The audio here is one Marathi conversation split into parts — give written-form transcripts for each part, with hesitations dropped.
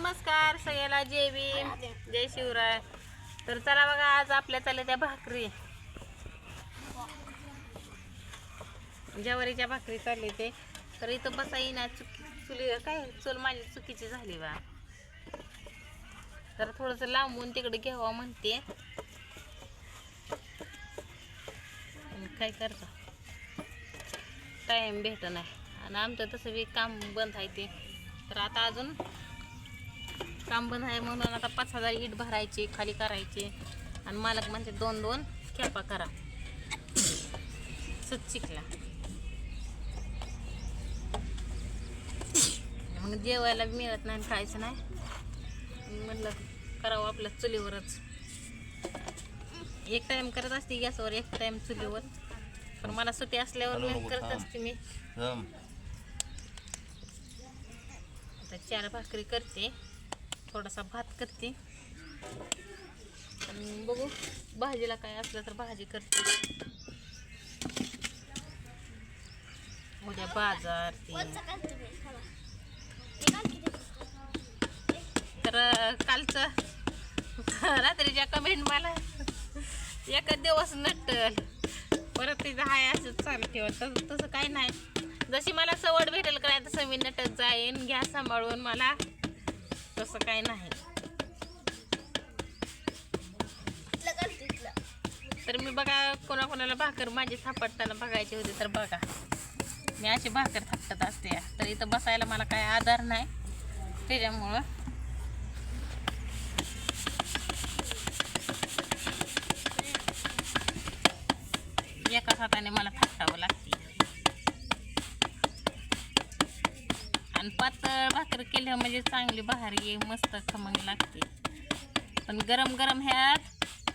नमस्कार सगळ्याला, जय भीम, जय शिवराय. तर चला बघा, आज आपल्या चालल्या त्या भाकरी, ज्वारीच्या भाकरी चालले ते. तर इथं बसा येईना, चुली काय चूल माझी चुकीची झाली बा. तर थोडंसं लांबून तिकडे घ्यावं म्हणते, काय करता, टाइम भेट नाही. आणि आमचं तसं बी काम बंद आहे ते. तर आता अजून काम बंद आहे म्हणून आता 5,000 ईट भरायची, खाली करायची. आणि मालक म्हणजे 2-2 खेपा करा, सच शिकला. मग जेवायला मिळत नाही, खायचं नाही, म्हटलं करावं आपल्या चुलीवरच. एक टाइम करत असते गॅसवर, एक टाइम चुलीवर. पण मला सुट्टी असल्यावर मी करत असते. मी आता 4 भाकरी करते, थोडासा भात करते, आणि बघू भाजीला काय असलं तर भाजी करते. उद्या बाजार तर कालचं रात्रीच्या कमेंट मला एक दिवस नटल, परत तिचं हाय असं चालू ठेवत. तसं काही नाही, जशी मला सवड भेटेल काय तसं मी नटत जाईन. घ्या सांभाळून मला, तसं काही नाही. तर मी बघा, कोणाकोणाला भाकर माझी थापटताना बघायची होती तर बघा, मी अशी भाकर थापटत असते. तर इथं बसायला मला काय आधार नाही, त्याच्यामुळं एका हाताने मला थापटावं लागते. आणि पातळ भाकर केल्या म्हणजे चांगली भारी मस्त खमंग लागते. पण गरम गरम ह्यात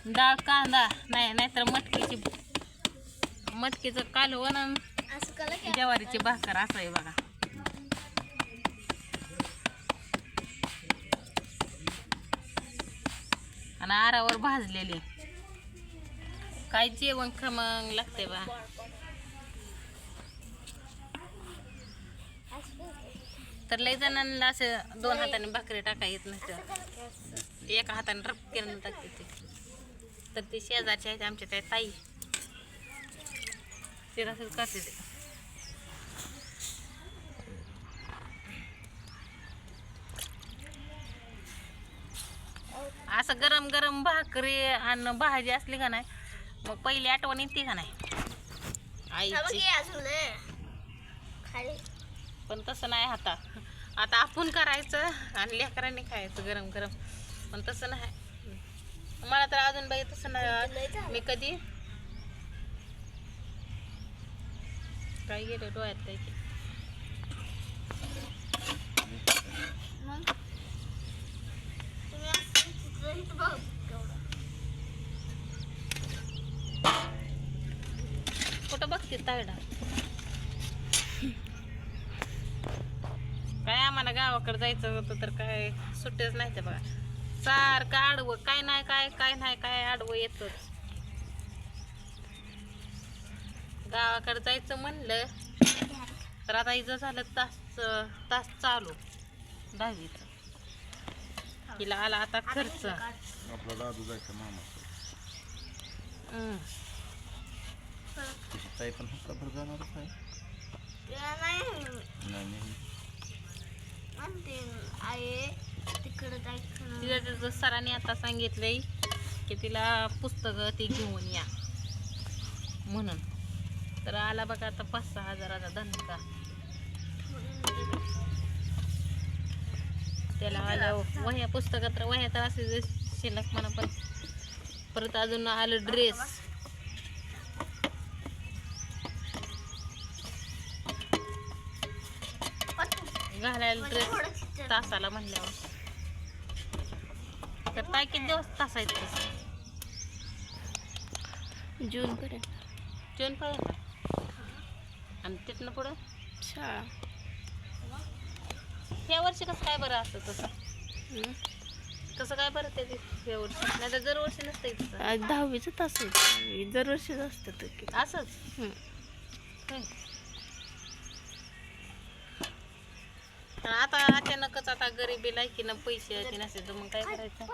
डाळ कांदा नाही, नाहीतर मटकीचं कालवण आणि ज्वारीची भाकर असं आहे बघा. आणि आरावर भाजलेली, काय जेवण खमंग लागते बा. तर लय जणांना असं 2 हाताने भाकरी टाका येत नसतं, एका हाताने रपकेनं टाकते ते. तर ते शेजारचे आहेत आमच्या त्या ताई, ते तसंच करते ते. असं गरम गरम भाकरी आणि भाजी असली का नाही, मग पहिली आठवण येते का नाही आईची. पण तसं नाही, आता आपण करायचं आणि लेकरांनी खायचं गरम गरम. पण तसं नाही, मला तर अजून बाई तसं नाही. मी कधी काय गेलं डोळ्यात काय कुठं बघते तायडा. काय आम्हाला गावाकडे जायचं होतं तर काय सुट्टीच नाही ते बघा. सारखं आडवं काय नाही, काय नाही, काय आडवं येतच. गावाकडे जायचं म्हणलं तर आता इथं झालं तास चालू 10वीचं. हिला आला आता खर्च. आपला दादू जायचं मामा ताई पण हप्ताभर जाणारच आहे. तिला त्याचं सरांनी आता सांगितलंय की तिला पुस्तकं ती घेऊन या म्हणून. तर आला बघा आता 5-6 हजाराचा धंदा. त्याला आल्या वह्या पुस्तकात, वह्या तर असे शिल्लक म्हणा. पण परत अजून आलं ड्रेस. घालायला ड्रेस तासाला म्हणल्यावर. तर काय किती दिवस तास आहेत तसं? जूनपर्यंत. आणि तिथनं पुढं शाळा. ह्या वर्षी कसं काय बरं असतं तसं? कसं काय बरं ते ह्या वर्षी? नाही तर दरवर्षी नसतं तसं. 10वीचं तास दरवर्षीच असतं असंच. आणि आता अचानकच आता गरिबी लायकीनं पैसे ते नसेल तर मग काय करायचं.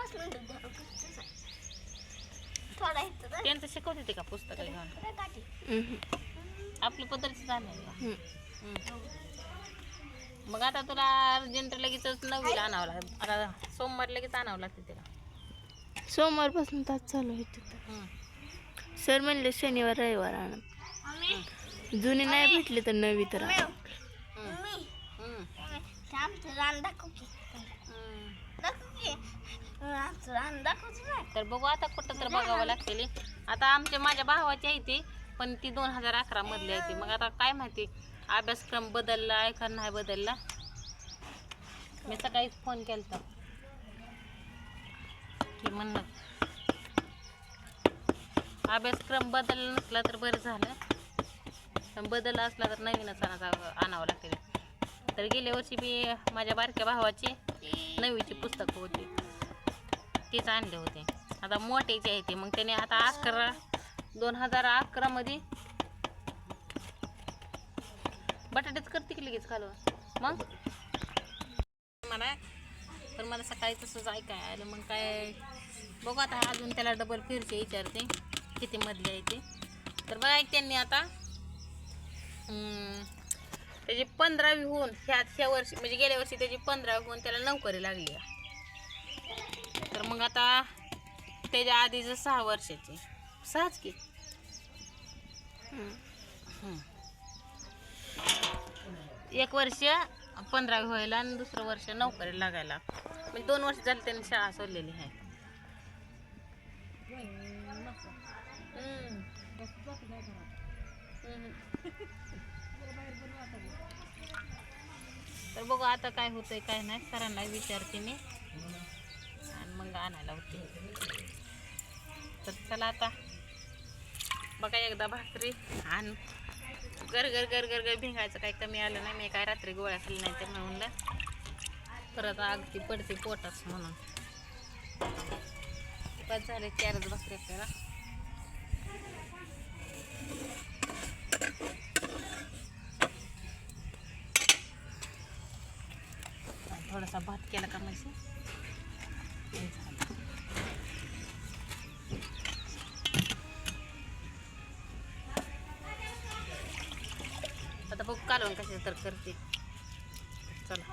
त्यांचं शिकवते ते का पुस्तक घेऊन आपली पद्धतीच आणायला. मग आता तुला अर्जंट लगेच 9वीला आणावं लागेल. आता सोमवार लगेच आणावं लागते तिला. सोमवारपासून तास चालू होते. सर म्हणले शनिवार रविवार आणत. जुनी नाही भेटली तर नवी तर आणा. तर बघू आता कुठं तर बघावं लागते. आता माझ्या भावाची आहे ती, पण ती 2011 मधली आहे ती. मग आता काय माहिती अभ्यासक्रम बदलला आहे का नाही बदलला. मी सकाळीच फोन केलता की म्हणलं अभ्यासक्रम बदलला नसला तर बरं झालं, पण बदलला असला तर नवीनच आणावं लागते. तर गेल्या वर्षी मी माझ्या बारक्या भावाची 9वीची पुस्तकं होती तीच आणले होते. आता मोठ्याचे आहे ते. मग त्याने आता 2011 मध्ये बटाटेच करते की लगेच खालून. मग मला सकाळी तसंच ऐकाय आलं. मग काय बघू आता अजून त्याला डबल फिरचे विचारते किती मधली आहे ते. तर बघा त्यांनी आता त्याची 15वी होऊन ह्या वर्षी म्हणजे गेल्या वर्षी त्याची 15वी होऊन त्याला नोकरी लागली. तर मग आता त्याच्या आधीच 6 वर्षाचे 6च की. एक वर्ष 15वी व्हायला आणि दुसरं वर्ष नोकरी लागायला. म्हणजे 2 वर्ष झाली त्यांनी शाळा सोडलेली आहे. तर बघू आता काय होतंय काय नाही. सरांना विचारते मी आणि मग आणायला होते. तर चला आता बघा एकदा भाकरी आणि गर भिंगायचं काही कमी आलं नाही. मी काय रात्री गोळ्या खाल्ली नाही ते म्हणलं परत अगदी पडते पोटास म्हणून. बस झाले 4च भाकरी करा. थोडासा भात केला का म्हणजे आता बघ कालवण कशाचं तर करते. चला